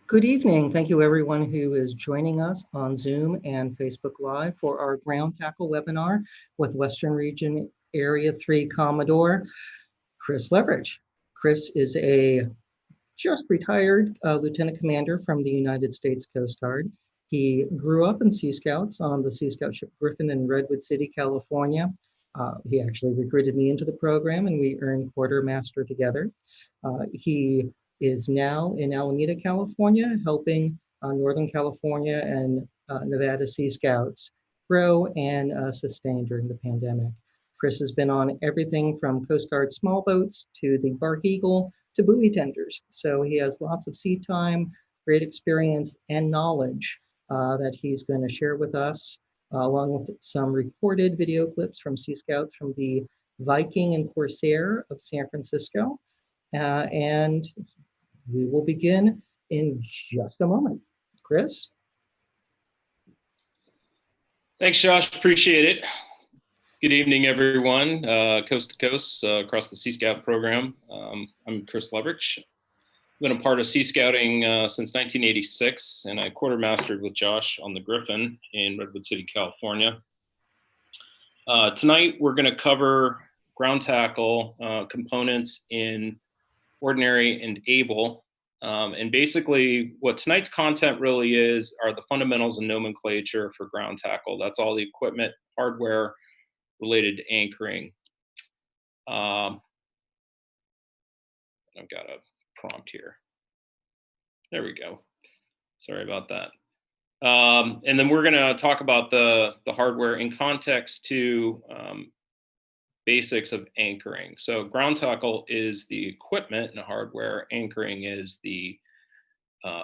Good evening. Thank you everyone who is joining us on Zoom and Facebook Live for our ground tackle webinar with Western Region Area 3 Commodore Chris Leverage. Chris is a just retired Lieutenant Commander from the United States Coast Guard. He grew up in Sea Scouts on the Sea Scout ship Griffin in Redwood City, California. He actually recruited me into the program and we earned quartermaster together. He is now in Alameda, California, helping Northern California and Nevada Sea Scouts grow and sustain during the pandemic. Chris has been on everything from Coast Guard small boats to the Bark Eagle to buoy tenders. So he has lots of sea time, great experience and knowledge that he's going to share with us, along with some recorded video clips from Sea Scouts from the Viking and Corsair of San Francisco. And we will begin in just a moment. Chris? Thanks, Josh. Appreciate it. Good evening, everyone, coast to coast, across the Sea Scout program. I'm Chris Leverage. I've been a part of Sea Scouting since 1986, and I quartermastered with Josh on the Griffin in Redwood City, California. Tonight, we're going to cover ground tackle components in ordinary and able. And basically, what tonight's content really is are the fundamentals and nomenclature for ground tackle. That's all the equipment, hardware, related to anchoring. I've got a prompt here. There we go. Sorry about that. And then we're going to talk about the hardware in context to basics of anchoring. So ground tackle is the equipment and hardware. Anchoring is the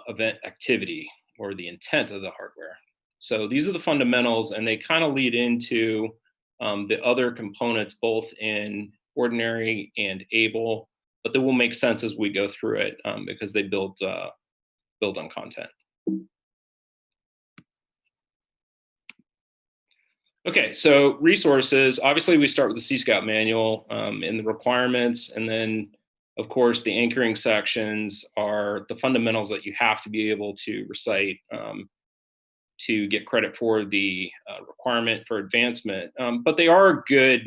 event activity or the intent of the hardware. So these are the fundamentals, and they kind of lead into the other components, both in ordinary and able, but they will make sense as we go through it because they build on content. Okay, so resources. Obviously, we start with the Sea Scout manual and the requirements, and then, of course, the anchoring sections are the fundamentals that you have to be able to recite to get credit for the requirement for advancement. But they are a good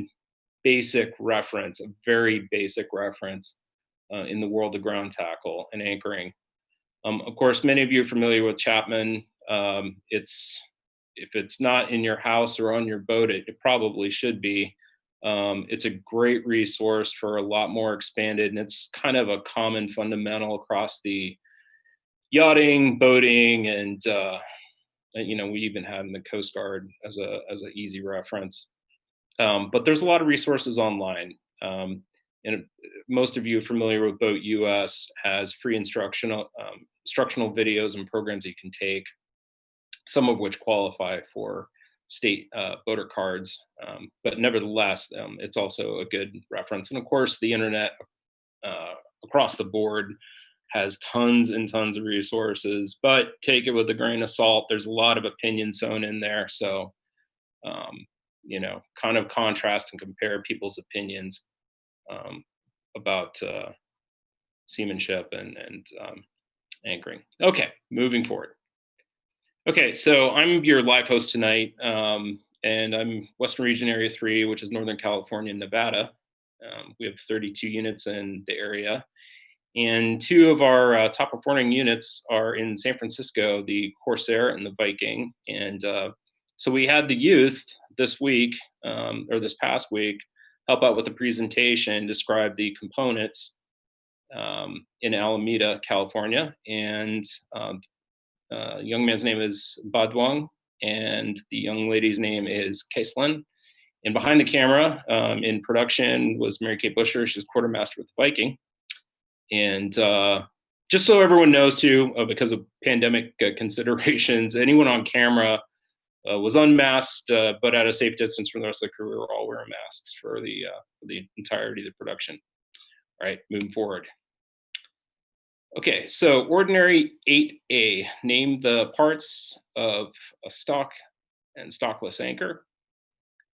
basic reference, a very basic reference in the world of ground tackle and anchoring. Of course, many of you are familiar with Chapman. If it's not in your house or on your boat, it probably should be. It's a great resource for a lot more expanded, and it's kind of a common fundamental across the yachting, boating, and we even have in the Coast Guard as an easy reference. But there's a lot of resources online. And most of you are familiar with Boat US has free instructional videos and programs you can take, some of which qualify for state boater cards. But nevertheless, it's also a good reference. And of course, the internet across the board has tons and tons of resources, but take it with a grain of salt. There's a lot of opinion sewn in there. So, kind of contrast and compare people's opinions about seamanship and anchoring. Okay, moving forward. Okay, so I'm your live host tonight, and I'm Western Region Area 3, which is Northern California and Nevada. We have 32 units in the area, and two of our top performing units are in San Francisco, the Corsair and the Viking. And so we had the youth this week, or this past week, help out with the presentation, describe the components in Alameda, California. And young man's name is Badwang, and the young lady's name is Kaislin. And behind the camera in production was Mary Kate Busher. She's quartermaster with the Viking. And just so everyone knows too, because of pandemic considerations, anyone on camera was unmasked, but at a safe distance from the rest of the crew. We were all wearing masks for the entirety of the production. All right, moving forward. Okay, so ordinary 8A, name the parts of a stock and stockless anchor.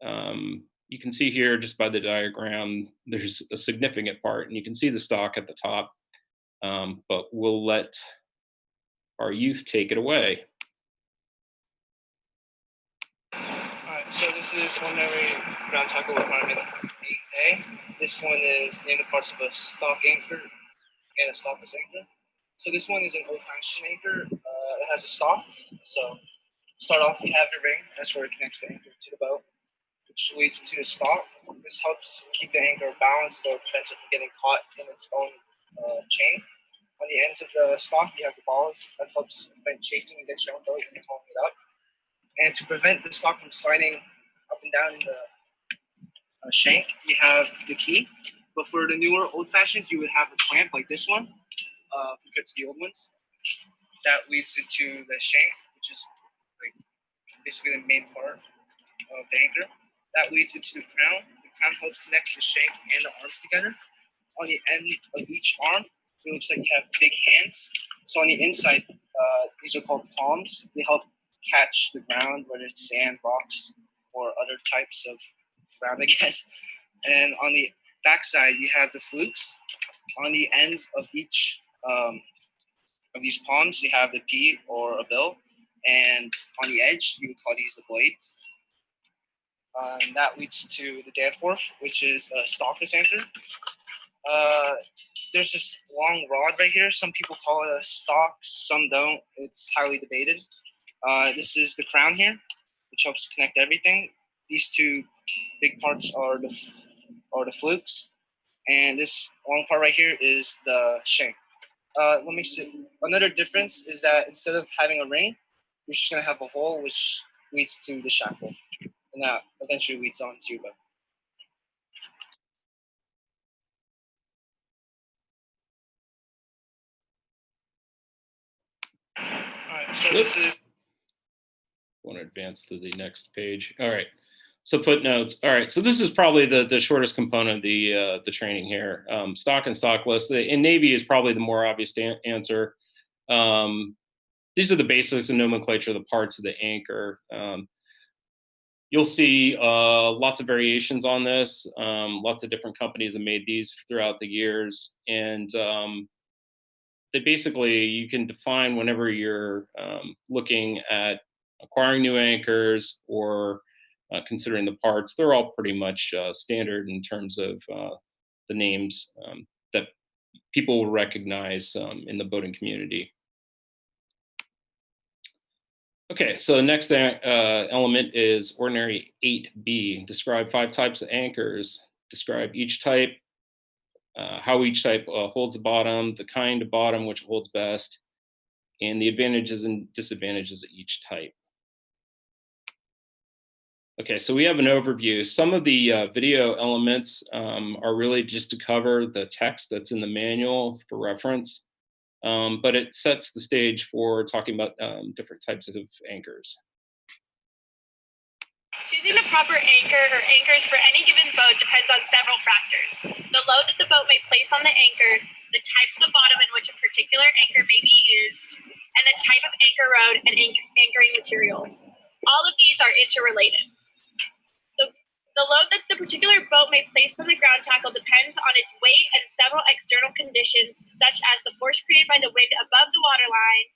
You can see here just by the diagram, there's a significant part, and you can see the stock at the top, but we'll let our youth take it away. All right, so this is ordinary ground tackle requirement 8A. This one is name the parts of a stock anchor and a stockless anchor. So this one is an old-fashioned anchor. It has a stock. So start off, you have your ring. That's where it connects the anchor to the boat, which leads to the stock. This helps keep the anchor balanced or prevents it from getting caught in its own chain. On the ends of the stock, you have the balls. That helps prevent chafing against your own boat when you're pulling it up. And to prevent the stock from sliding up and down in the shank, you have the key. But for the newer old fashions, you would have a clamp like this one compared to the old ones. That leads into the shank, which is like basically the main part of the anchor. That leads into the crown. The crown helps connect the shank and the arms together. On the end of each arm, it looks like you have big hands. So on the inside, these are called palms. They help catch the ground, whether it's sand, rocks, or other types of ground, I guess. And on the backside, you have the flukes. On the ends of each of these palms, you have the P or a bill. And on the edge, you would call these the blades. And that leads to the Danforth, which is a stockless anchor. There's this long rod right here. Some people call it a stock, some don't. It's highly debated. This is the crown here, which helps connect everything. These two big parts are the flukes, and this long part right here is the shank. Let me see. Another difference is that instead of having a ring, you're just gonna have a hole, which leads to the shackle, and that eventually leads on to the. All right, so this is. Want to advance to the next page. All right. So footnotes. All right. So this is probably the shortest component of the training here. Stock and stockless. In Navy is probably the more obvious answer. These are the basics and nomenclature of the parts of the anchor. You'll see lots of variations on this. Lots of different companies have made these throughout the years, and they basically, you can define whenever you're looking at acquiring new anchors or considering the parts. They're all pretty much standard in terms of the names that people will recognize in the boating community. Okay, so the next element is ordinary 8B. Describe 5 types of anchors. Describe each type, how each type holds the bottom, the kind of bottom which holds best, and the advantages and disadvantages of each type. Okay, so we have an overview. Some of the video elements are really just to cover the text that's in the manual for reference, but it sets the stage for talking about different types of anchors. Choosing the proper anchor or anchors for any given boat depends on several factors. The load that the boat may place on the anchor, the types of the bottom in which a particular anchor may be used, and the type of anchor rod and anchoring materials. All of these are interrelated. The load that the particular boat may place on the ground tackle depends on its weight and several external conditions, such as the force created by the wind above the waterline,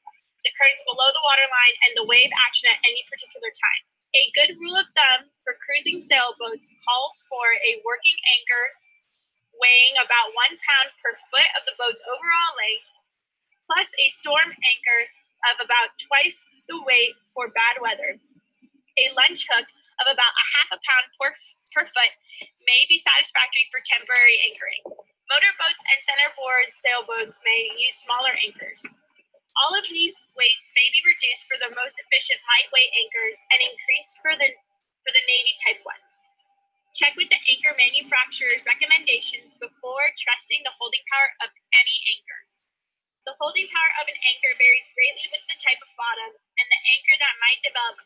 the currents below the waterline, and the wave action at any particular time. A good rule of thumb for cruising sailboats calls for a working anchor weighing about 1 pound per foot of the boat's overall length, plus a storm anchor of about twice the weight for bad weather. A lunch hook of about a half a pound per foot may be satisfactory for temporary anchoring. Motorboats and centerboard sailboats may use smaller anchors. All of these weights may be reduced for the most efficient lightweight anchors and increased for the Navy type ones. Check with the anchor manufacturer's recommendations before trusting the holding power of any anchor. The holding power of an anchor varies greatly with the type of bottom, and the anchor that might develop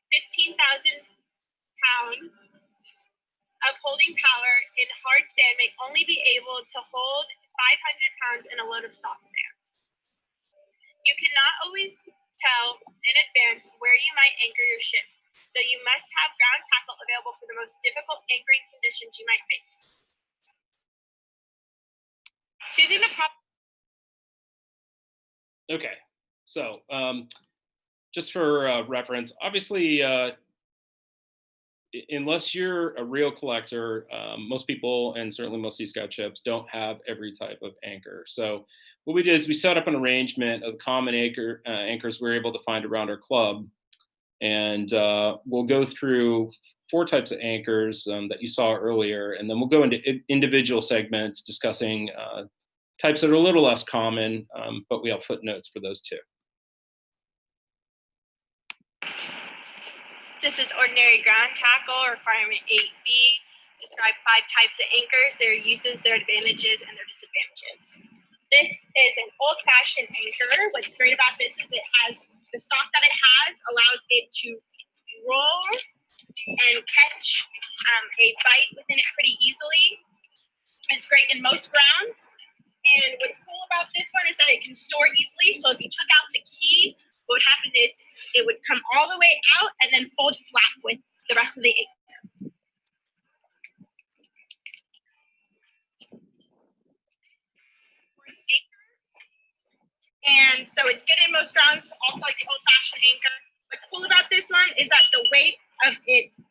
15,000 pounds of holding power in hard sand may only be able to hold 500 pounds in a load of soft sand. You cannot always tell in advance where you might anchor your ship, so you must have ground tackle available for the most difficult anchoring conditions you might face. Choosing the proper. Okay, so just for reference, obviously, unless you're a real collector, most people, and certainly most Sea Scout ships, don't have every type of anchor. So what we did is we set up an arrangement of common anchors we're able to find around our club. And we'll go through 4 types of anchors that you saw earlier, and then we'll go into individual segments discussing types that are a little less common, but we have footnotes for those too. This is ordinary ground tackle, requirement 8B. Describe 5 types of anchors, their uses, their advantages, and their disadvantages. This is an old-fashioned anchor. What's great about this is it has the stock that it has allows it to roll and catch a bite within it pretty easily. It's great in most grounds. And what's cool about this one is that it can store easily. So if you took out the key, what would happen is it would come all the way out and then fold flat with the rest of the anchor. And so it's good in most grounds, also like the old-fashioned anchor. What's cool about this one is that the weight of its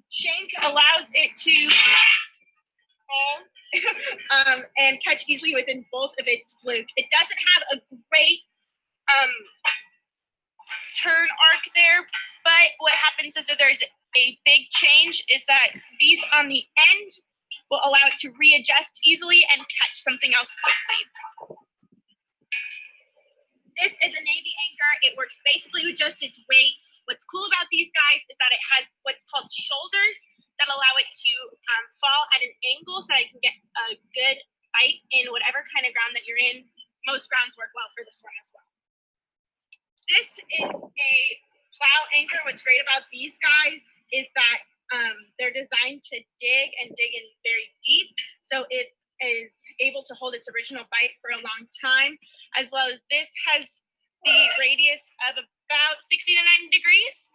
shank allows it to fall and catch easily within both of its fluke. It doesn't have a great turn arc there, but what happens is that there's a big change is that these on the end will allow it to readjust easily and catch something else quickly. This is a Navy anchor. It works basically with just its weight. What's cool about these guys is that it has what's called shoulders that allow it to fall at an angle so that it can get a good bite in whatever kind of ground that you're in. Most grounds work well for this one as well. This is a plow anchor. What's great about these guys is that they're designed to dig in very deep. So it is able to hold its original bite for a long time, as well as this has the radius of about 60 to 90 degrees.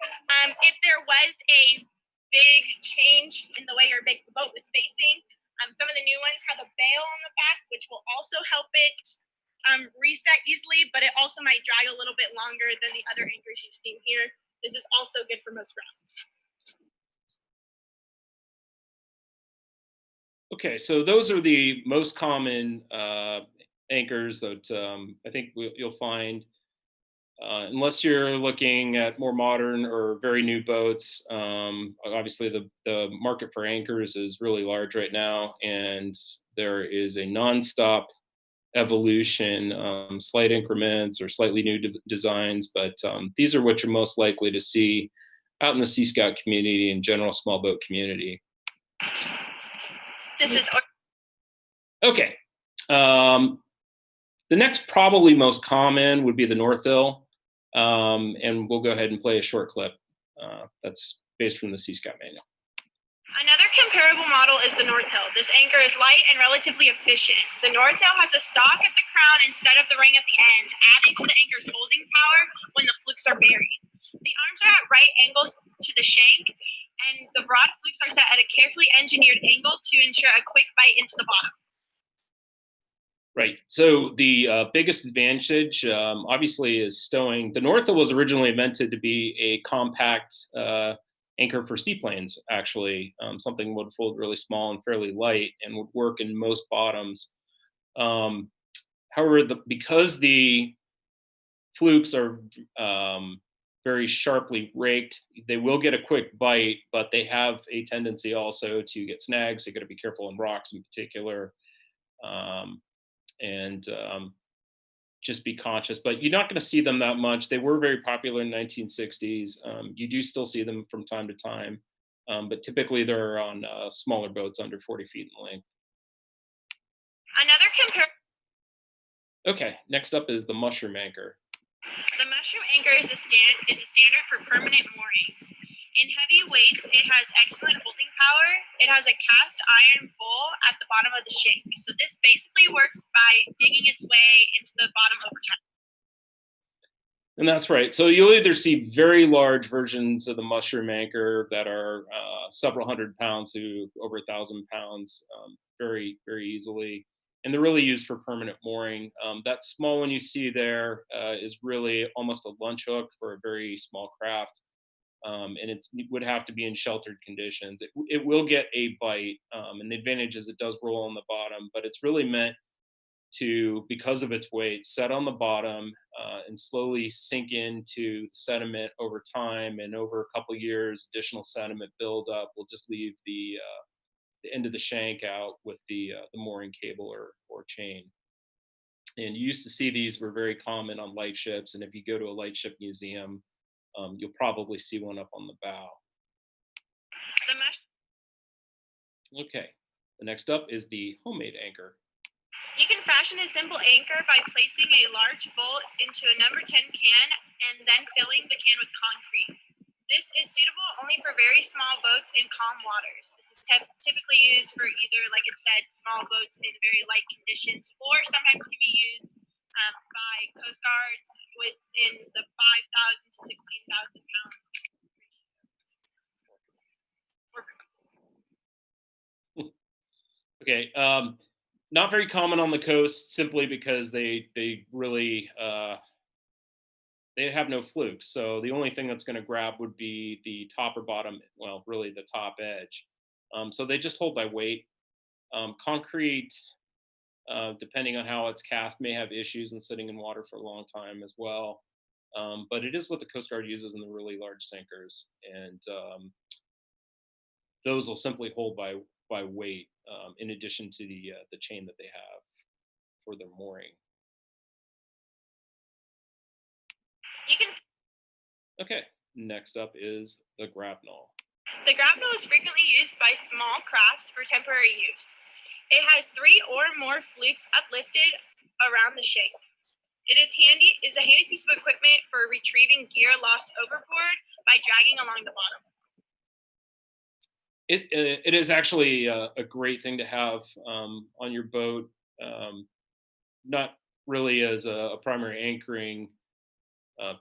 If there was a big change in the way your boat was facing, some of the new ones have a bail on the back, which will also help it reset easily, but it also might drag a little bit longer than the other anchors you've seen here. This is also good for most grounds. Okay, so those are the most common anchors that I think you'll find, unless you're looking at more modern or very new boats. Obviously, the market for anchors is really large right now, and there is a nonstop evolution, slight increments or slightly new designs, but these are what you're most likely to see out in the Sea Scout community and general small boat community. This is okay. The next probably most common would be the Northill, and we'll go ahead and play a short clip that's based from the Sea Scout manual. Another comparable model is the Northill. This anchor is light and relatively efficient. The Northill has a stock at the crown instead of the ring at the end, adding to the anchor's holding power when the flukes are buried. The arms are at right angles to the shank, and the broad flukes are set at a carefully engineered angle to ensure a quick bite into the bottom. Right. So the biggest advantage, obviously, is stowing. The Northa was originally invented to be a compact anchor for seaplanes. Actually, something would fold really small and fairly light, and would work in most bottoms. Um, However, because the flukes are very sharply raked, they will get a quick bite, but they have a tendency also to get snags. So you got to be careful on rocks in particular. Um, and just be conscious. But you're not going to see them that much. They were very popular in the 1960s. You do still see them from time to time, but typically they're on smaller boats under 40 feet in length. Another compare. Okay, next up is the mushroom anchor. The mushroom anchor is a standard for permanent moorings. In heavy weights, it has excellent holding power. It has a cast iron bowl at the bottom of the shank. So this basically works by digging its way into the bottom over time. And that's right. So you'll either see very large versions of the mushroom anchor that are several hundred pounds to over 1,000 pounds, very, very easily. And they're really used for permanent mooring. That small one you see there is really almost a lunch hook for a very small craft. And it would have to be in sheltered conditions. It will get a bite, and the advantage is it does roll on the bottom, but it's really meant to, because of its weight, set on the bottom and slowly sink into sediment over time. And over a couple years, additional sediment buildup will just leave the end of the shank out with the mooring cable or chain. And you used to see these were very common on light ships. And if you go to a lightship museum, you'll probably see one up on the bow. Okay, the next up is the homemade anchor. You can fashion a simple anchor by placing a large bolt into a number 10 can and then filling the can with concrete. This is suitable only for very small boats in calm waters. This is typically used for either, like it said, small boats in very light conditions, or sometimes can be used by Coast Guards within the 5,000 to 16,000 pound. Okay, not very common on the coast, simply because they really they have no flukes. So the only thing that's going to grab would be the top or bottom, well, really the top edge. So they just hold by weight. Concrete, depending on how it's cast, may have issues in sitting in water for a long time as well. But it is what the Coast Guard uses in the really large sinkers, and those will simply hold by weight, in addition to the chain that they have for their mooring. You can. Okay, next up is the grapnel. The grapnel is frequently used by small crafts for temporary use. It has 3 or more flukes uplifted around the shank. It is a handy piece of equipment for retrieving gear lost overboard by dragging along the bottom. It is actually a great thing to have on your boat, not really as a primary anchoring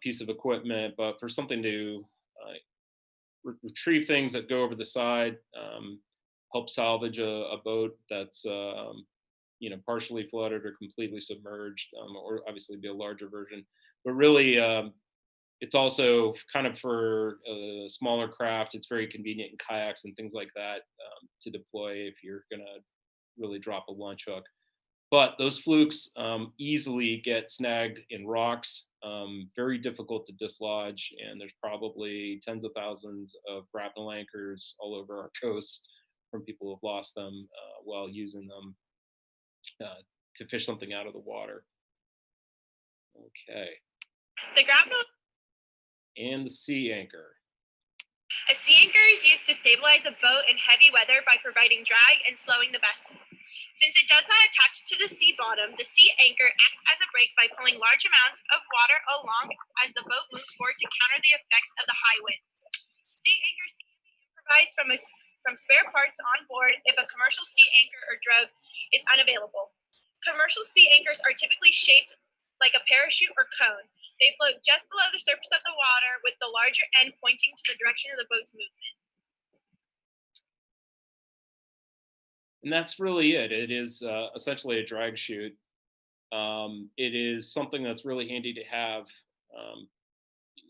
piece of equipment, but for something to retrieve things that go over the side, help salvage a boat that's partially flooded or completely submerged, or obviously be a larger version. But really, it's also kind of for a smaller craft. It's very convenient in kayaks and things like that, to deploy if you're going to really drop a lunch hook. But those flukes easily get snagged in rocks, very difficult to dislodge, and there's probably tens of thousands of grapnel anchors all over our coast from people who have lost them while using them to fish something out of the water. Okay. The grapnel And the sea anchor. A sea anchor is used to stabilize a boat in heavy weather by providing drag and slowing the vessel. Since it does not attach to the sea bottom, the sea anchor acts as a brake by pulling large amounts of water along as the boat moves forward to counter the effects of the high winds. Sea anchors can be improvised from spare parts on board if a commercial sea anchor or drogue is unavailable. Commercial sea anchors are typically shaped like a parachute or cone. They float just below the surface of the water, with the larger end pointing to the direction of the boat's movement. And that's really it. It is essentially a drag chute. It is something that's really handy to have. Um,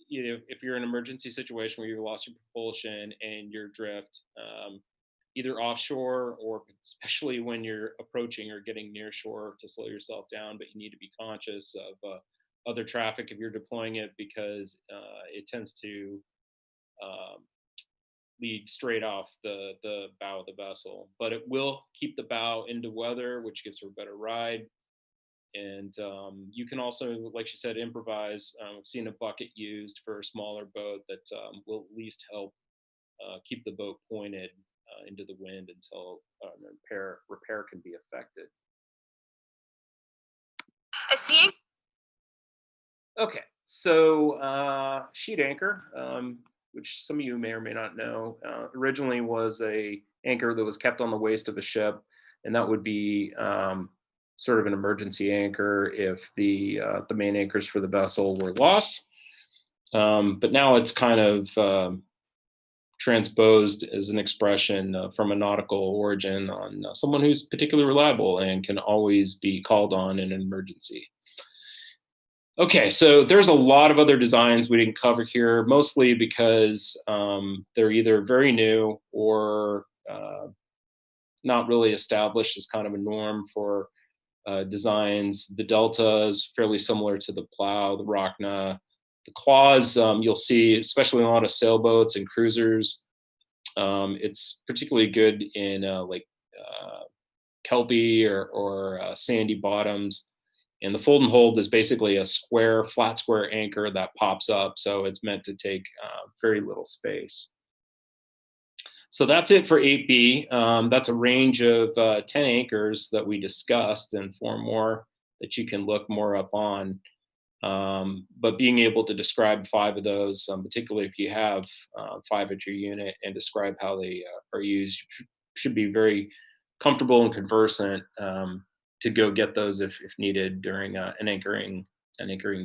if you're in an emergency situation where you've lost your propulsion and you're adrift, either offshore or especially when you're approaching or getting near shore to slow yourself down, but you need to be conscious of other traffic if you're deploying it because it tends to um, lead straight off the bow of the vessel. But it will keep the bow into weather, which gives her a better ride. And you can also, like she said, improvise. I've seen a bucket used for a smaller boat that will at least help keep the boat pointed into the wind until repair can be effected. A sea anchor. Okay, so sheet anchor, which some of you may or may not know, originally was a anchor that was kept on the waist of a ship, and that would be sort of an emergency anchor if the main anchors for the vessel were lost. But now it's kind of transposed as an expression from a nautical origin on someone who's particularly reliable and can always be called on in an emergency. Okay, so there's a lot of other designs we didn't cover here, mostly because they're either very new or not really established as kind of a norm for designs. The Delta is fairly similar to the Plow, the Rockna. The Claws, you'll see, especially in a lot of sailboats and cruisers. It's particularly good in kelpy or sandy bottoms. And the fold and hold is basically a flat square anchor that pops up. So it's meant to take very little space. So that's it for 8B. That's a range of 10 anchors that we discussed and 4 more that you can look more up on. But being able to describe 5 of those, particularly if you have 5 at your unit, and describe how they are used, should be very comfortable and conversant to go get those if needed during an anchoring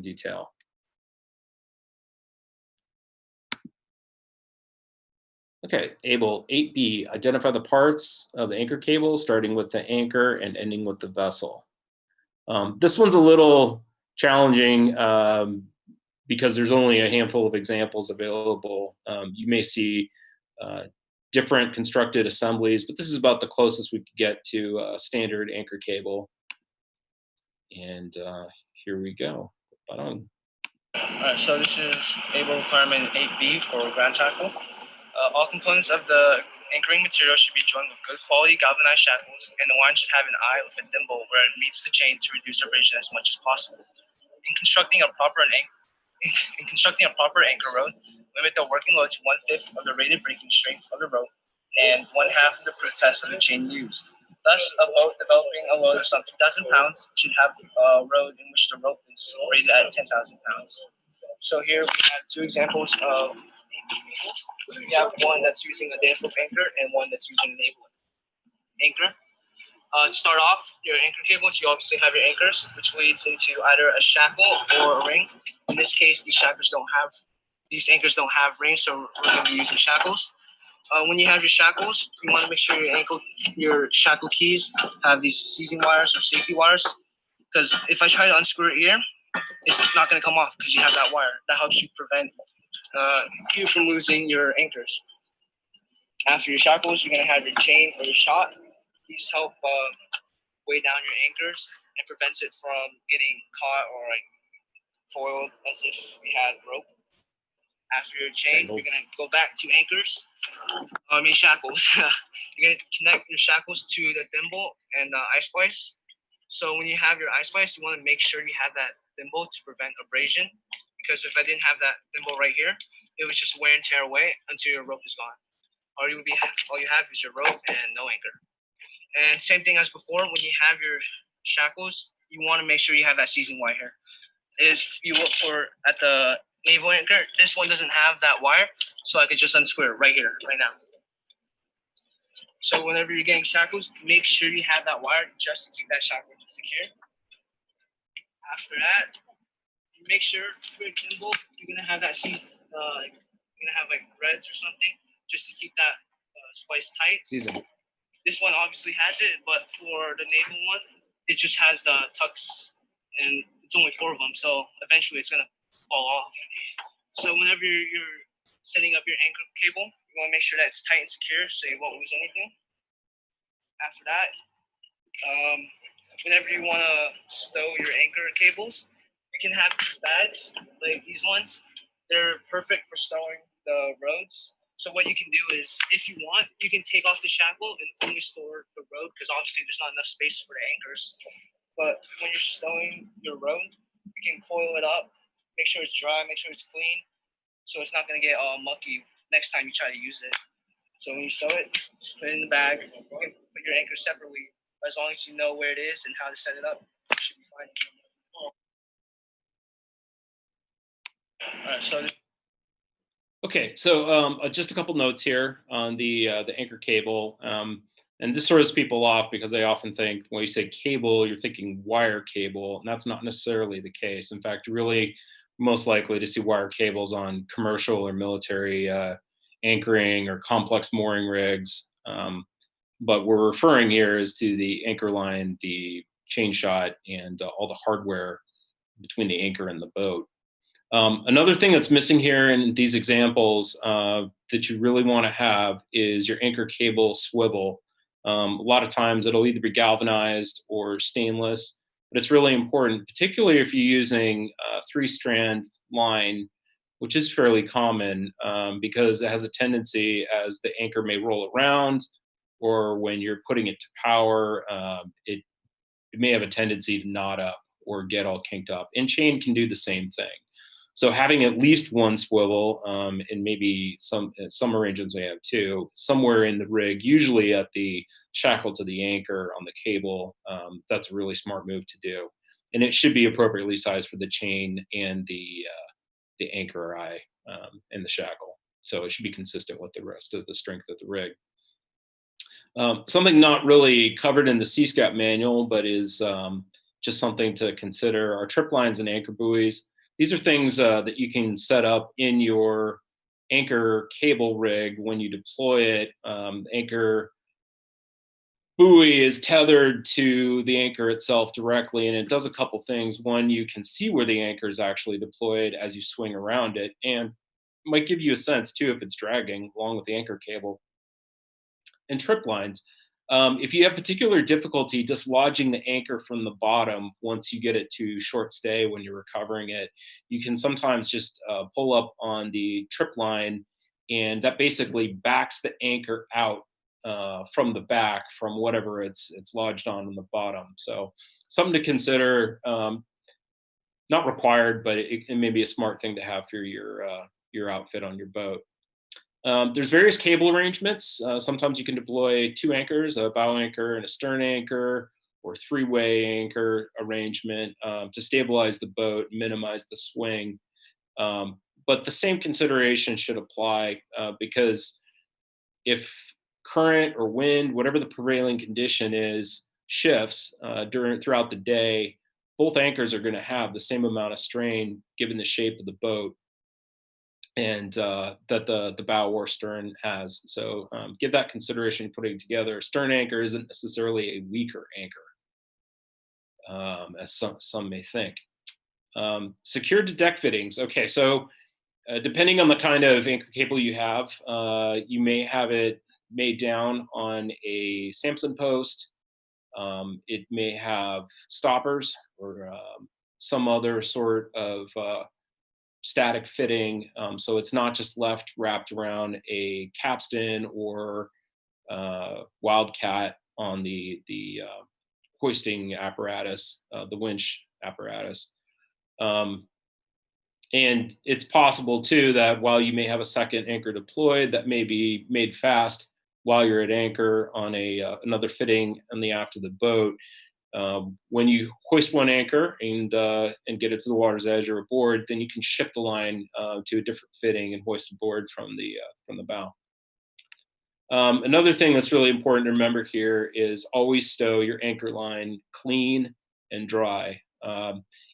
detail. Okay, Abel, 8B, identify the parts of the anchor cable, starting with the anchor and ending with the vessel. This one's a little challenging because there's only a handful of examples available. You may see different constructed assemblies, but this is about the closest we could get to a standard anchor cable. And here we go. Put that on. All right, so this is Able Requirement 8B for ground tackle. All components of the anchoring material should be joined with good quality galvanized shackles, and the line should have an eye with a thimble where it meets the chain to reduce abrasion as much as possible. In constructing a proper anchor rope, limit the working load to 1/5 of the rated breaking strength of the rope and 1/2 of the proof test of the chain used. Thus, a boat developing a load of some 2,000 pounds should have a road in which the rope is rated at 10,000 pounds. So here we have 2 examples of we have one that's using a damp rope anchor and one that's using an able anchor. To start off, your anchor cables, you obviously have your anchors, which leads into either a shackle or a ring. In this case, these anchors don't have rings, so we're going to be using shackles. When you have your shackles, you want to make sure your shackle keys have these seizing wires or safety wires. Because if I try to unscrew it here, it's not going to come off because you have that wire. That helps you prevent you from losing your anchors. After your shackles, you're going to have your chain or your shot. These help weigh down your anchors and prevents it from getting caught or like foiled as if you had rope. After your chain, you're going to go back to anchors. Shackles. You're going to connect your shackles to the thimble and the eye splice. So when you have your eye splice, you want to make sure you have that thimble to prevent abrasion. Because if I didn't have that thimble right here, it would just wear and tear away until your rope is gone. All you have is your rope and no anchor. And same thing as before, when you have your shackles, you want to make sure you have that seizing wire here. If you look at the naval anchor, this one doesn't have that wire, so I could just unscrew it right here, right now. So whenever you're getting shackles, make sure you have that wire just to keep that shackle secure. After that, you make sure for your thimble, you're gonna have that you're gonna have like threads or something just to keep that splice tight. Season. This one obviously has it, but for the naval one, it just has the tucks and it's only 4 of them, so eventually it's gonna fall off. So whenever you're setting up your anchor cable, you want to make sure that it's tight and secure so you won't lose anything. After that, whenever you want to stow your anchor cables, you can have these bags like these ones. They're perfect for stowing the roads. So what you can do is, if you want, you can take off the shackle and only store the road because obviously there's not enough space for the anchors. But when you're stowing your road, you can coil it up, make sure it's dry, make sure it's clean, so it's not going to get all mucky next time you try to use it. So when you stow it, just put it in the bag. You can put your anchor separately. As long as you know where it is and how to set it up, it should be fine. All right, so Okay, so just a couple notes here on the anchor cable, and this throws people off because they often think when you say cable, you're thinking wire cable, and that's not necessarily the case. In fact, you're really most likely to see wire cables on commercial or military anchoring or complex mooring rigs. But we're referring here is to the anchor line, the chain shot, and all the hardware between the anchor and the boat. Another thing that's missing here in these examples that you really want to have is your anchor cable swivel. A lot of times it'll either be galvanized or stainless, but it's really important, particularly if you're using a 3-strand line, which is fairly common because it has a tendency as the anchor may roll around or when you're putting it to power, it may have a tendency to knot up or get all kinked up. And chain can do the same thing. So having at least one swivel, and maybe some arrangements may have two, somewhere in the rig, usually at the shackle to the anchor on the cable, that's a really smart move to do. And it should be appropriately sized for the chain and the anchor eye and the shackle. So it should be consistent with the rest of the strength of the rig. Something not really covered in the C-SCAP manual, but is just something to consider are trip lines and anchor buoys. These are things that you can set up in your anchor cable rig when you deploy it. Anchor buoy is tethered to the anchor itself directly, and it does a couple things. One, you can see where the anchor is actually deployed as you swing around it, and might give you a sense too if it's dragging along with the anchor cable. And trip lines. If you have particular difficulty dislodging the anchor from the bottom once you get it to short stay when you're recovering it, you can sometimes just pull up on the trip line, and that basically backs the anchor out from the back from whatever it's lodged on the bottom. So something to consider. Not required, but it may be a smart thing to have for your outfit on your boat. There's various cable arrangements. Sometimes you can deploy 2 anchors, a bow anchor and a stern anchor, or 3-way anchor arrangement to stabilize the boat, minimize the swing. But the same consideration should apply because if current or wind, whatever the prevailing condition is, shifts throughout the day, both anchors are going to have the same amount of strain given the shape of the boat and that the bow or stern has. So give that consideration putting together. A stern anchor isn't necessarily a weaker anchor, as some may think. Secured to deck fittings. Okay, so depending on the kind of anchor cable you have, you may have it made down on a Samson post. It may have stoppers or some other sort of static fitting, so it's not just left wrapped around a capstan or wildcat on the hoisting apparatus, the winch apparatus. And it's possible too that while you may have a second anchor deployed, that may be made fast while you're at anchor on another fitting on the aft of the boat. When you hoist one anchor and get it to the water's edge or aboard, then you can shift the line to a different fitting and hoist aboard from the bow. Another thing that's really important to remember here is always stow your anchor line clean and dry.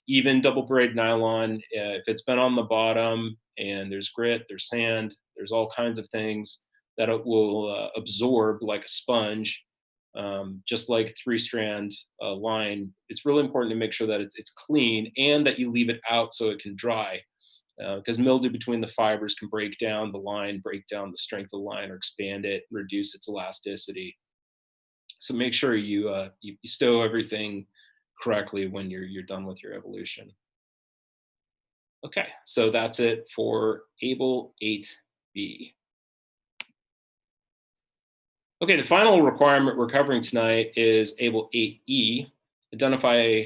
Even double braid nylon, if it's been on the bottom and there's grit, there's sand, there's all kinds of things that it will absorb like a sponge. just like 3-strand line, it's really important to make sure that it's clean and that you leave it out so it can dry. Because mildew between the fibers can break down the line, break down the strength of the line, or expand it, reduce its elasticity. So make sure you stow everything correctly when you're done with your evolution. Okay, so that's it for Able 8B. Okay, the final requirement we're covering tonight is Able 8E. Identify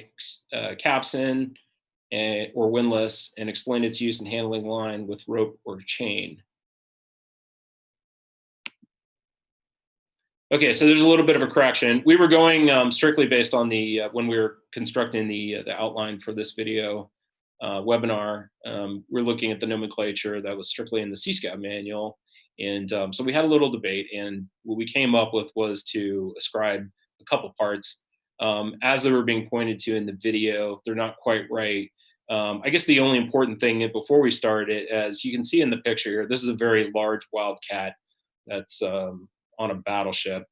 capstan or windlass and explain its use in handling line with rope or chain. Okay, so there's a little bit of a correction. We were going strictly based on the, when we were constructing the outline for this video webinar, we're looking at the nomenclature that was strictly in the Sea Scout manual. And so we had a little debate, and what we came up with was to ascribe a couple parts. As they were being pointed to in the video, they're not quite right. I guess the only important thing before we started, as you can see in the picture here, this is a very large wildcat that's on a battleship.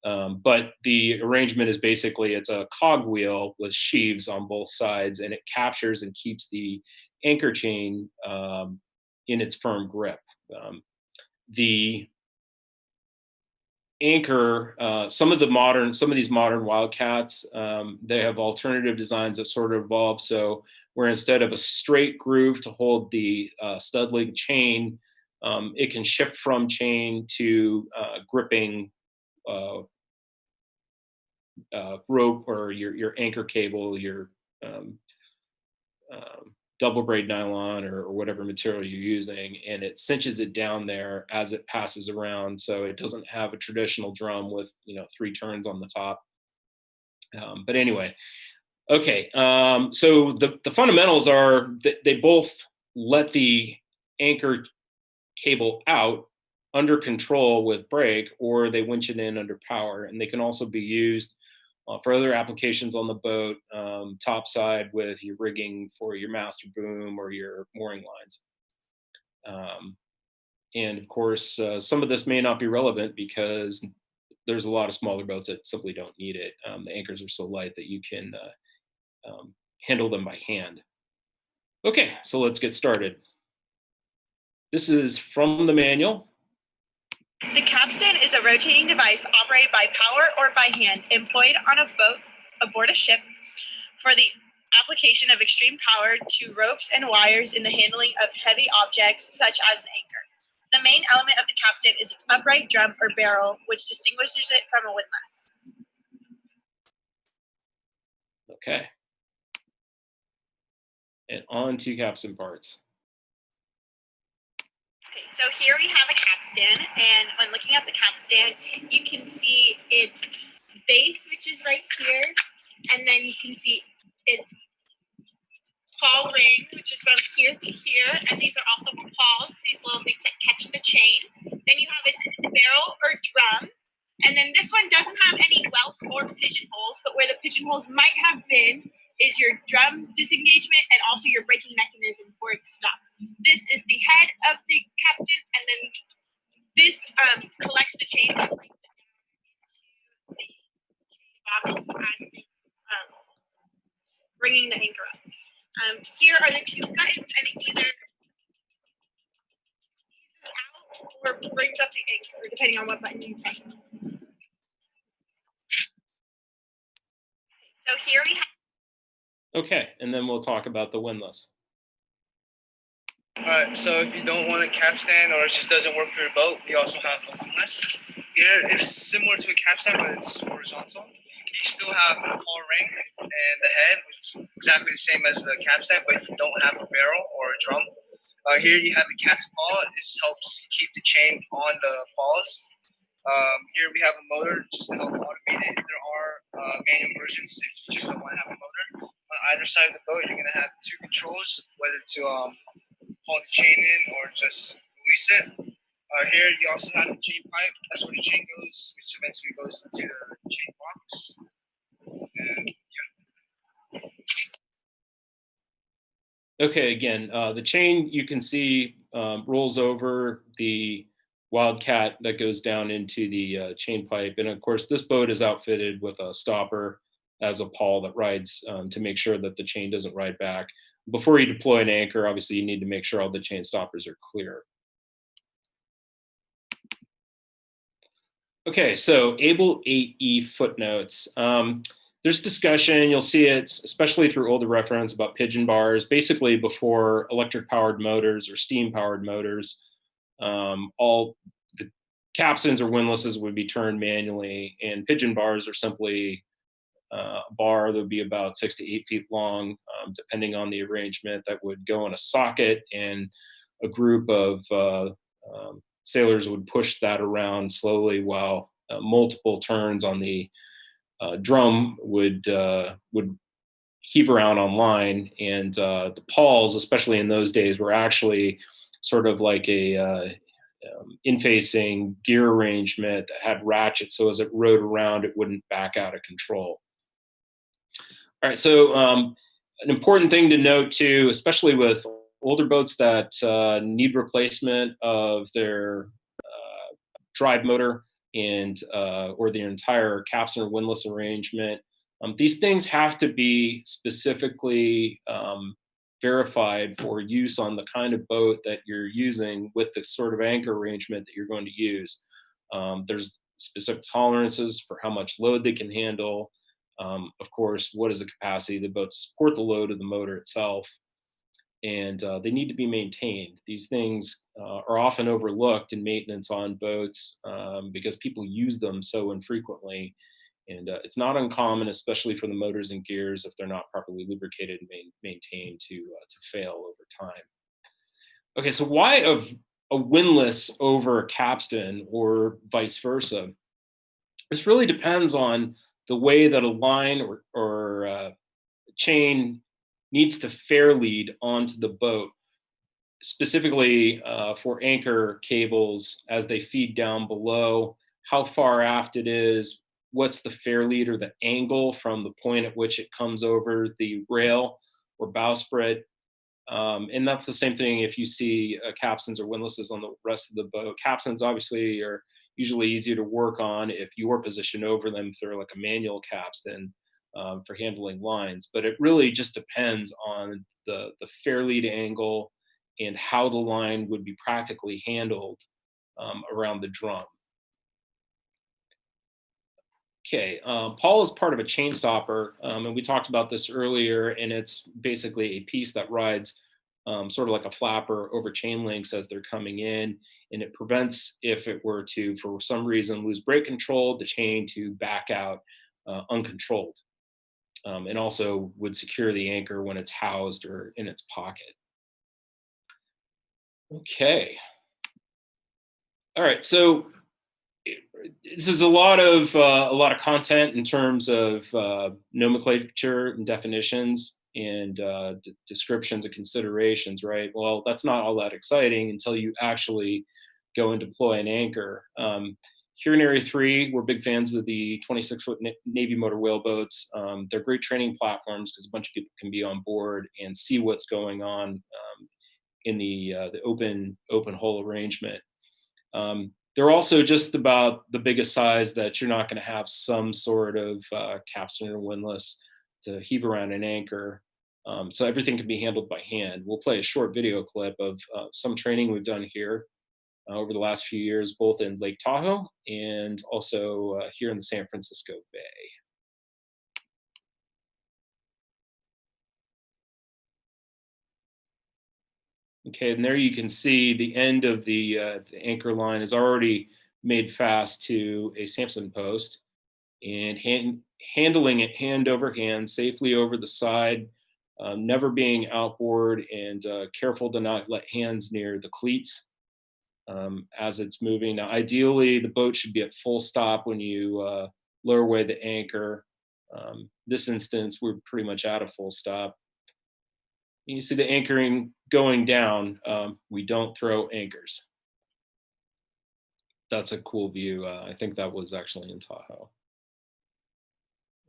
But the arrangement is basically, it's a cogwheel with sheaves on both sides, and it captures and keeps the anchor chain in its firm grip. The anchor, some of these modern wildcats, they have alternative designs that sort of evolve. So where instead of a straight groove to hold the stud link chain, it can shift from chain to gripping rope or your anchor cable, your double braid nylon or whatever material you're using, and it cinches it down there as it passes around, so it doesn't have a traditional drum with 3 turns on the top. But anyway, okay, so the fundamentals are that they both let the anchor cable out under control with brake, or they winch it in under power, and they can also be used for other applications on the boat, topside with your rigging for your master boom or your mooring lines. And of course, some of this may not be relevant because there's a lot of smaller boats that simply don't need it. The anchors are so light that you can handle them by hand. Okay, so let's get started. This is from the manual. The capstan is a rotating device operated by power or by hand, employed on a boat aboard a ship for the application of extreme power to ropes and wires in the handling of heavy objects such as an anchor. The main element of the capstan is its upright drum or barrel, which distinguishes it from a windlass. Okay. And on to capstan parts. Okay, so here we have a capstan, and when looking at the capstan, you can see its base, which is right here, and then you can see its pawl ring, which is from here to here, and these are also pawls, these little things that catch the chain. Then you have its barrel or drum, and then this one doesn't have any welts or pigeonholes, but where the pigeonholes might have been is your drum disengagement and also your braking mechanism for it to stop. This is the head of the capstan, and then this collects the chain and brings it down into the chain box as it's bringing the anchor up. Here are the 2 buttons, and it either eases out or brings up the anchor, depending on what button you press. So here we have. Okay, and then we'll talk about the windlass. Alright, so if you don't want a capstan or it just doesn't work for your boat, you also have a windlass. Here it's similar to a capstan, but it's horizontal. You still have the pawl ring and the head, which is exactly the same as the capstan, but you don't have a barrel or a drum. Here you have the cat's paw. This helps keep the chain on the paws. Here we have a motor just to help automate it. There are manual versions if you just don't want to have a motor. On either side of the boat, you're going to have 2 controls, whether to hold the chain in or just release it. Here you also have the chain pipe. That's where the chain goes, which eventually goes into the chain box. And Okay, again, the chain you can see rolls over the Wildcat that goes down into the chain pipe. And of course, this boat is outfitted with a stopper as a pawl that rides to make sure that the chain doesn't ride back. Before you deploy an anchor, obviously you need to make sure all the chain stoppers are clear. Okay, so Able 8E footnotes. There's discussion, you'll see it, especially through older reference, about pigeon bars. Basically, before electric-powered motors or steam-powered motors, all the capstans or windlasses would be turned manually, and pigeon bars are simply a bar that would be about 6 to 8 feet long, depending on the arrangement, that would go in a socket, and a group of sailors would push that around slowly while multiple turns on the drum would heave around on line. And the pawls, especially in those days, were actually sort of like a in-facing gear arrangement that had ratchets, so as it rode around, it wouldn't back out of control. All right, so an important thing to note too, especially with older boats that need replacement of their drive motor and or the entire capstan or windlass arrangement, these things have to be specifically verified for use on the kind of boat that you're using with the sort of anchor arrangement that you're going to use. There's specific tolerances for how much load they can handle. Of course, what is the capacity of the boat to support the load of the motor itself? And they need to be maintained. These things are often overlooked in maintenance on boats because people use them so infrequently. And it's not uncommon, especially for the motors and gears, if they're not properly lubricated and maintained, to fail over time. Okay, so why a windlass over a capstan or vice versa? This really depends on the way that a line or chain needs to fair lead onto the boat, specifically for anchor cables as they feed down below, how far aft it is, what's the fair lead or the angle from the point at which it comes over the rail or bowsprit. And that's the same thing if you see capstans or windlasses on the rest of the boat. Capstans obviously are usually easier to work on if you're positioned over them, if they're like a manual capstan for handling lines. But it really just depends on the fair lead angle and how the line would be practically handled around the drum. Okay, pawl is part of a chain stopper, and we talked about this earlier, and it's basically a piece that rides sort of like a flapper over chain links as they're coming in, and it prevents, if it were to, for some reason, lose brake control, the chain to back out uncontrolled, and also would secure the anchor when it's housed or in its pocket. Okay. All right, so this is a lot of content in terms of nomenclature and definitions and descriptions and considerations, right? Well, that's not all that exciting until you actually go and deploy an anchor. Here in Area 3, we're big fans of the 26-foot Navy motor whaleboats. They're great training platforms because a bunch of people can be on board and see what's going on in the open hull arrangement. They're also just about the biggest size that you're not going to have some sort of capstan or windlass to heave around an anchor. So everything can be handled by hand. We'll play a short video clip of some training we've done here over the last few years, both in Lake Tahoe and also here in the San Francisco Bay. Okay, and there you can see the end of the anchor line is already made fast to a Samson post, and handling it hand over hand safely over the side, never being outboard, and careful to not let hands near the cleats as it's moving. Now, ideally, the boat should be at full stop when you lower away the anchor. This instance, we're pretty much at a full stop. You see the anchoring going down. We don't throw anchors. That's a cool view. I think that was actually in Tahoe.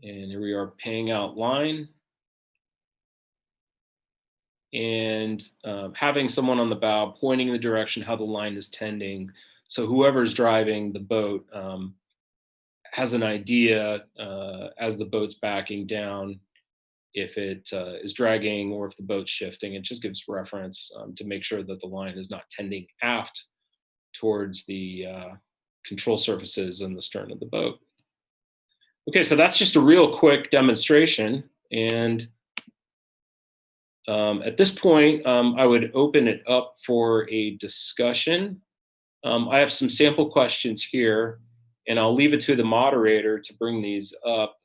And here we are paying out line. And having someone on the bow pointing in the direction how the line is tending So whoever's driving the boat has an idea as the boat's backing down if it is dragging or if the boat's shifting. It just gives reference to make sure that the line is not tending aft towards the control surfaces in the stern of the boat. Okay, so that's just a real quick demonstration. And at this point, I would open it up for a discussion. I have some sample questions here, and I'll leave it to the moderator to bring these up.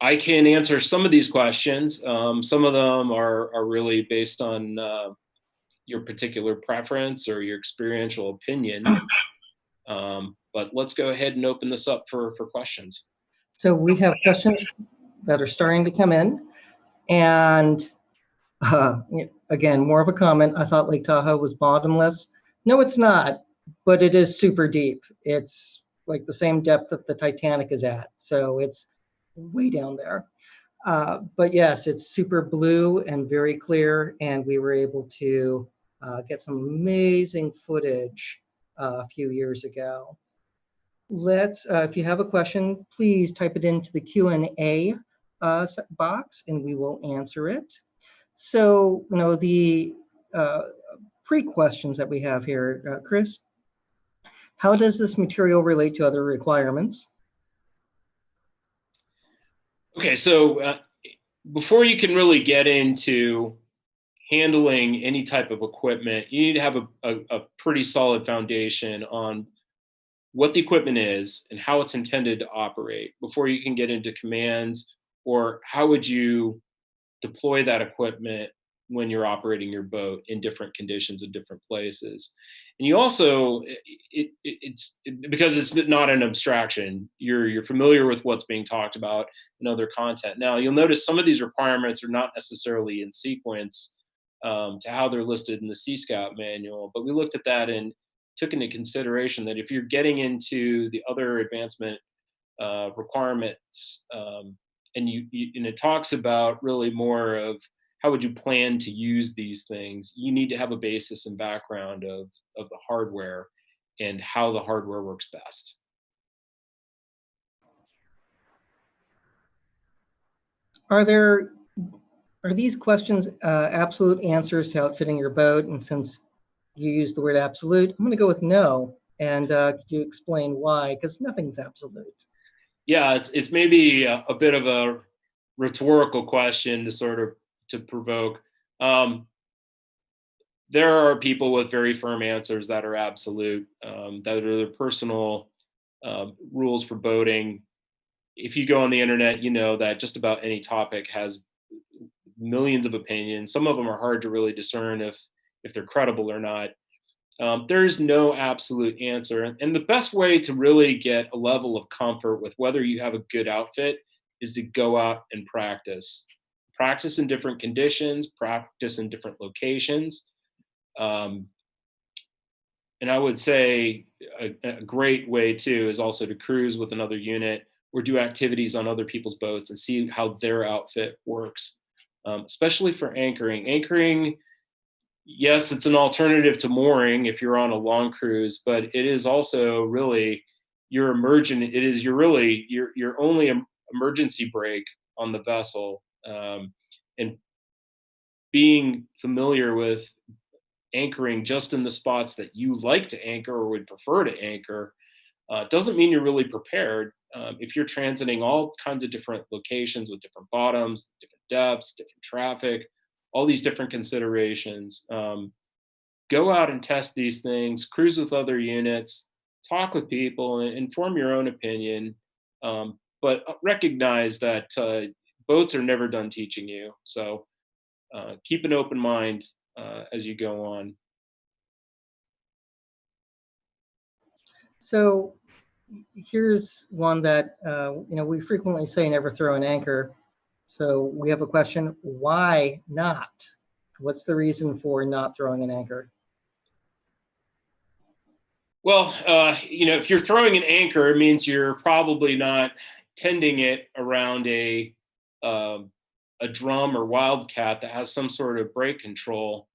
I can answer some of these questions. Some of them are really based on your particular preference or your experiential opinion. But let's go ahead and open this up for questions. So we have questions that are starting to come in. And again, more of a comment. I thought Lake Tahoe was bottomless. No, it's not, but it is super deep. It's like the same depth that the Titanic is at. So it's way down there. But yes, it's super blue and very clear. And we were able to get some amazing footage a few years ago. If you have a question, please type it into the Q&A box and we will answer it. So, the pre-questions that we have here, Chris, how does this material relate to other requirements? Okay, so before you can really get into handling any type of equipment, you need to have a pretty solid foundation on what the equipment is and how it's intended to operate before you can get into commands or how would you deploy that equipment when you're operating your boat in different conditions in different places. And you also, it's because it's not an abstraction, you're familiar with what's being talked about in other content. Now, you'll notice some of these requirements are not necessarily in sequence to how they're listed in the Sea Scout manual, but we looked at that and took into consideration that if you're getting into the other advancement requirements, and it talks about really more of how would you plan to use these things, you need to have a basis and background of the hardware and how the hardware works best. Are these questions absolute answers to outfitting your boat? And since you used the word absolute, I'm going to go with no. And could you explain why? Because nothing's absolute. Yeah, it's maybe a bit of a rhetorical question to sort of to provoke. There are people with very firm answers that are absolute, that are their personal rules for boating. If you go on the internet, you know that just about any topic has millions of opinions. Some of them are hard to really discern if they're credible or not. There's no absolute answer. And the best way to really get a level of comfort with whether you have a good outfit is to go out and practice. Practice in different conditions, practice in different locations. And I would say a great way too is also to cruise with another unit or do activities on other people's boats and see how their outfit works, especially for anchoring. Anchoring, yes, it's an alternative to mooring if you're on a long cruise, but it is also really your your only emergency brake on the vessel. And being familiar with anchoring just in the spots that you like to anchor or would prefer to anchor doesn't mean you're really prepared. If you're transiting all kinds of different locations with different bottoms, different depths, different traffic, all these different considerations, go out and test these things, cruise with other units, talk with people, and form your own opinion. But recognize that boats are never done teaching you. So keep an open mind as you go on. So here's one that, we frequently say never throw an anchor. So we have a question, why not? What's the reason for not throwing an anchor? Well, if you're throwing an anchor, it means you're probably not tending it around a drum or wildcat that has some sort of brake control.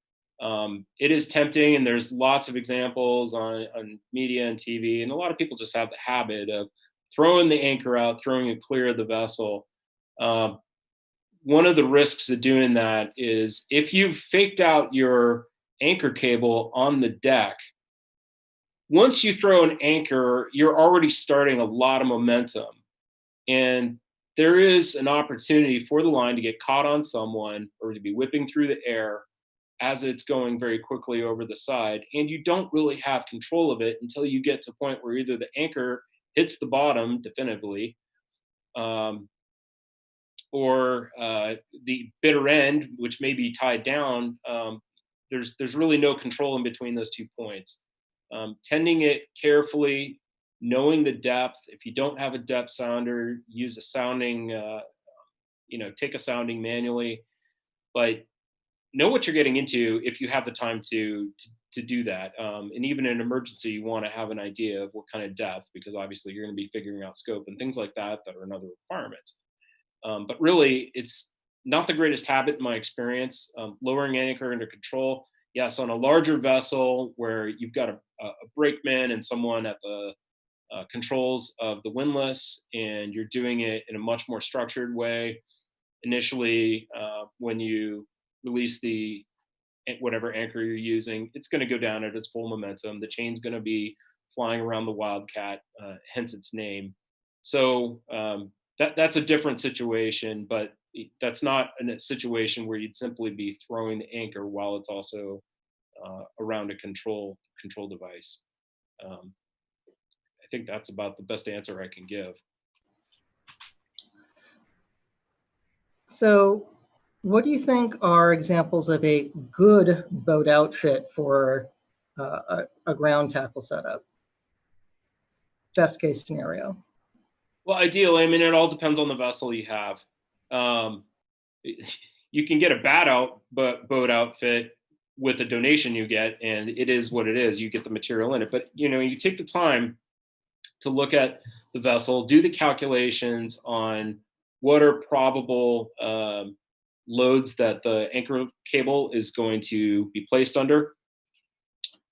It is tempting, and there's lots of examples on media and TV, and a lot of people just have the habit of throwing the anchor out, throwing it clear of the vessel. Um, One of the risks of doing that is if you've faked out your anchor cable on the deck, once you throw an anchor, you're already starting a lot of momentum. And there is an opportunity for the line to get caught on someone or to be whipping through the air as it's going very quickly over the side. And you don't really have control of it until you get to a point where either the anchor hits the bottom definitively, um, or the bitter end, which may be tied down. There's really no control in between those 2 points. Tending it carefully, knowing the depth. If you don't have a depth sounder, use a sounding. Take a sounding manually, but know what you're getting into if you have the time to do that. And even in an emergency, you want to have an idea of what kind of depth, because obviously you're going to be figuring out scope and things like that are another requirements. But really, it's not the greatest habit in my experience. Lowering anchor under control, yes, on a larger vessel where you've got a brakeman and someone at the controls of the windlass, and you're doing it in a much more structured way. Initially, when you release the whatever anchor you're using, it's going to go down at its full momentum. The chain's going to be flying around the wildcat, hence its name. So that's a different situation, but that's not a situation where you'd simply be throwing the anchor while it's also around a control device. I think that's about the best answer I can give. So what do you think are examples of a good boat outfit for a ground tackle setup? Best case scenario. Well, ideally, I mean, it all depends on the vessel you have. Um, you can get a boat outfit with a donation you get, and it is what it is. You get the material in it, but you take the time to look at the vessel, do the calculations on what are probable loads that the anchor cable is going to be placed under,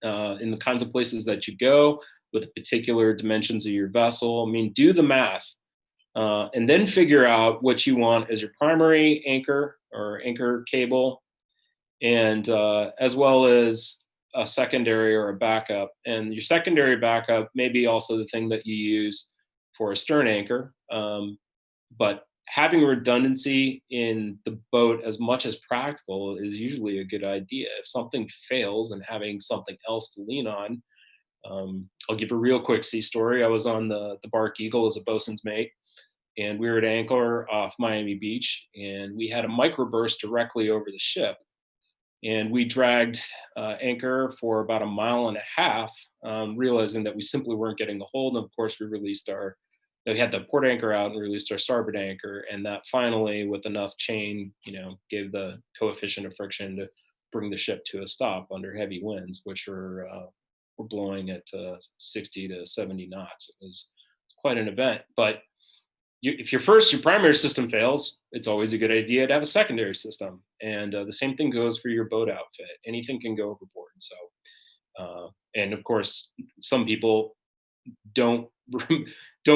in the kinds of places that you go, with the particular dimensions of your vessel. I mean, do the math, and then figure out what you want as your primary anchor or anchor cable, and as well as a secondary or a backup. And your secondary backup may be also the thing that you use for a stern anchor. But having redundancy in the boat as much as practical is usually a good idea. If something fails, and having something else to lean on. I'll give a real quick sea story. I was on the Bark Eagle as a bosun's mate, and we were at anchor off Miami Beach, and we had a microburst directly over the ship. And we dragged anchor for about 1.5 miles, realizing that we simply weren't getting the hold. And of course, we had the port anchor out and released our starboard anchor. And that finally, with enough chain, gave the coefficient of friction to bring the ship to a stop under heavy winds, which were blowing at 60 to 70 knots. It was quite an event. But if your primary system fails, it's always a good idea to have a secondary system. And the same thing goes for your boat outfit. Anything can go overboard. So, and of course, some people don't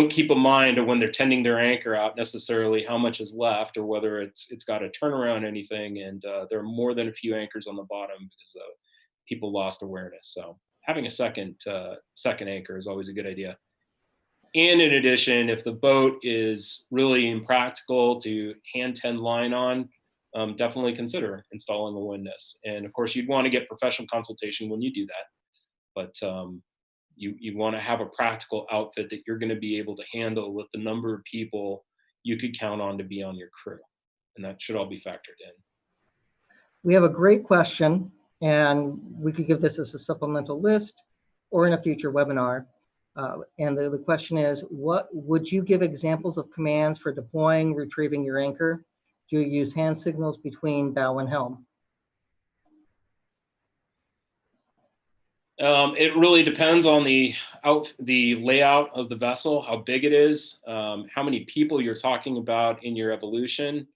keep a mind of when they're tending their anchor out necessarily how much is left, or whether it's got to turn around anything. And there are more than a few anchors on the bottom because people lost awareness. So having a second anchor is always a good idea. And in addition, if the boat is really impractical to hand tend line on, definitely consider installing a windlass. And of course, you'd want to get professional consultation when you do that. But you want to have a practical outfit that you're going to be able to handle with the number of people you could count on to be on your crew. And that should all be factored in. We have a great question, and we could give this as a supplemental list or in a future webinar. And the question is, what would you give examples of commands for deploying, retrieving your anchor? Do you use hand signals between bow and helm? It really depends on the layout of the vessel, how big it is, how many people you're talking about in your evolution.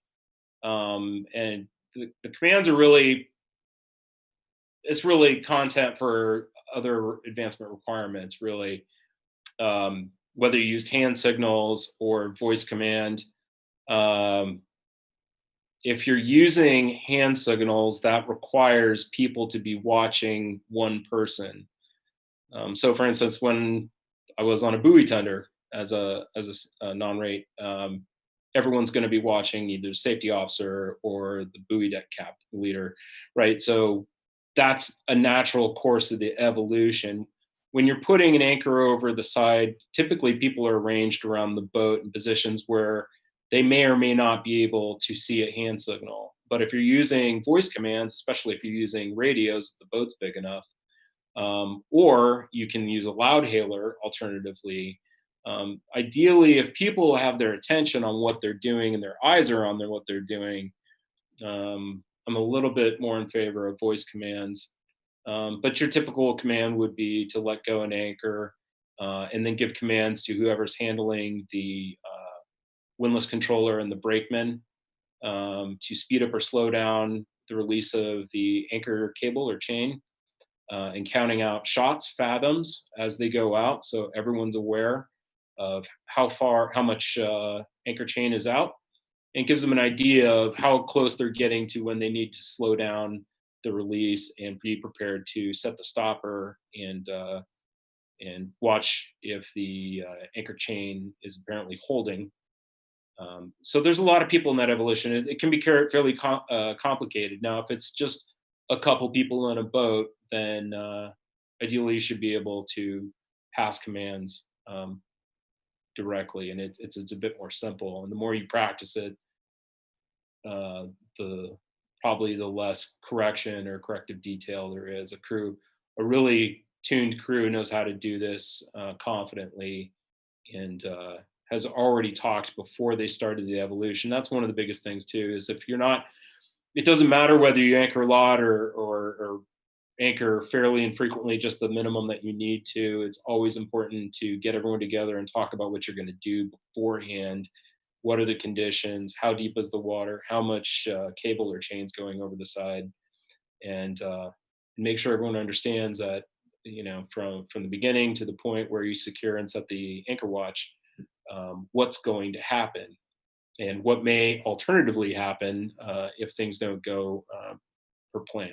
And the commands are really it's really content for other advancement requirements, really. Whether you used hand signals or voice command. Um, if you're using hand signals, that requires people to be watching one person. So, for instance, when I was on a buoy tender as a non-rate, everyone's going to be watching either the safety officer or the buoy deck cap leader, right? So that's a natural course of the evolution. When you're putting an anchor over the side, typically people are arranged around the boat in positions where they may or may not be able to see a hand signal. But if you're using voice commands, especially if you're using radios, if the boat's big enough, or you can use a loud hailer alternatively. Ideally, if people have their attention on what they're doing and their eyes are on what they're doing, I'm a little bit more in favor of voice commands. But your typical command would be to let go an anchor and then give commands to whoever's handling the windlass controller and the brakeman to speed up or slow down the release of the anchor cable or chain. And counting out shots, fathoms as they go out, so everyone's aware of how much anchor chain is out, and gives them an idea of how close they're getting to when they need to slow down the release and be prepared to set the stopper and watch if the anchor chain is apparently holding. So there's a lot of people in that evolution. It can be fairly complicated. Now, if it's just a couple people on a boat, then ideally you should be able to pass commands directly, and it's a bit more simple. And the more you practice it, the probably the less correction or corrective detail there is. A really tuned crew knows how to do this confidently, and has already talked before they started the evolution. That's one of the biggest things too, is if you're not, it doesn't matter whether you anchor a lot or anchor fairly and frequently, just the minimum that you need to. It's always important to get everyone together and talk about what you're going to do beforehand. What are the conditions? How deep is the water? How much cable or chains going over the side? And make sure everyone understands that, from the beginning to the point where you secure and set the anchor watch, what's going to happen and what may alternatively happen if things don't go per plan.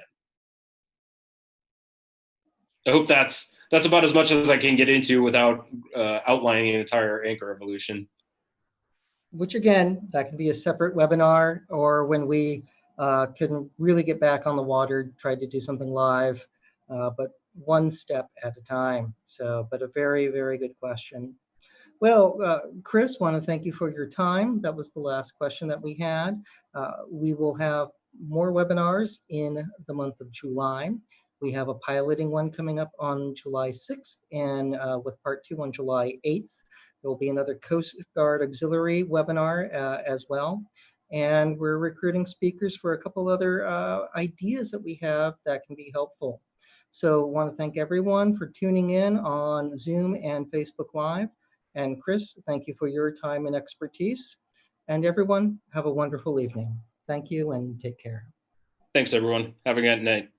I hope that's about as much as I can get into without outlining an entire anchor evolution. Which again, that can be a separate webinar, or when we can really get back on the water, try to do something live, but one step at a time. So, but a very, very good question. Well, Chris, want to thank you for your time. That was the last question that we had. We will have more webinars in the month of July. We have a piloting one coming up on July 6th, and with part 2 on July 8th. There will be another Coast Guard Auxiliary webinar as well. And we're recruiting speakers for a couple other ideas that we have that can be helpful. So I want to thank everyone for tuning in on Zoom and Facebook Live. And Chris, thank you for your time and expertise. And everyone, have a wonderful evening. Thank you and take care. Thanks, everyone. Have a good night.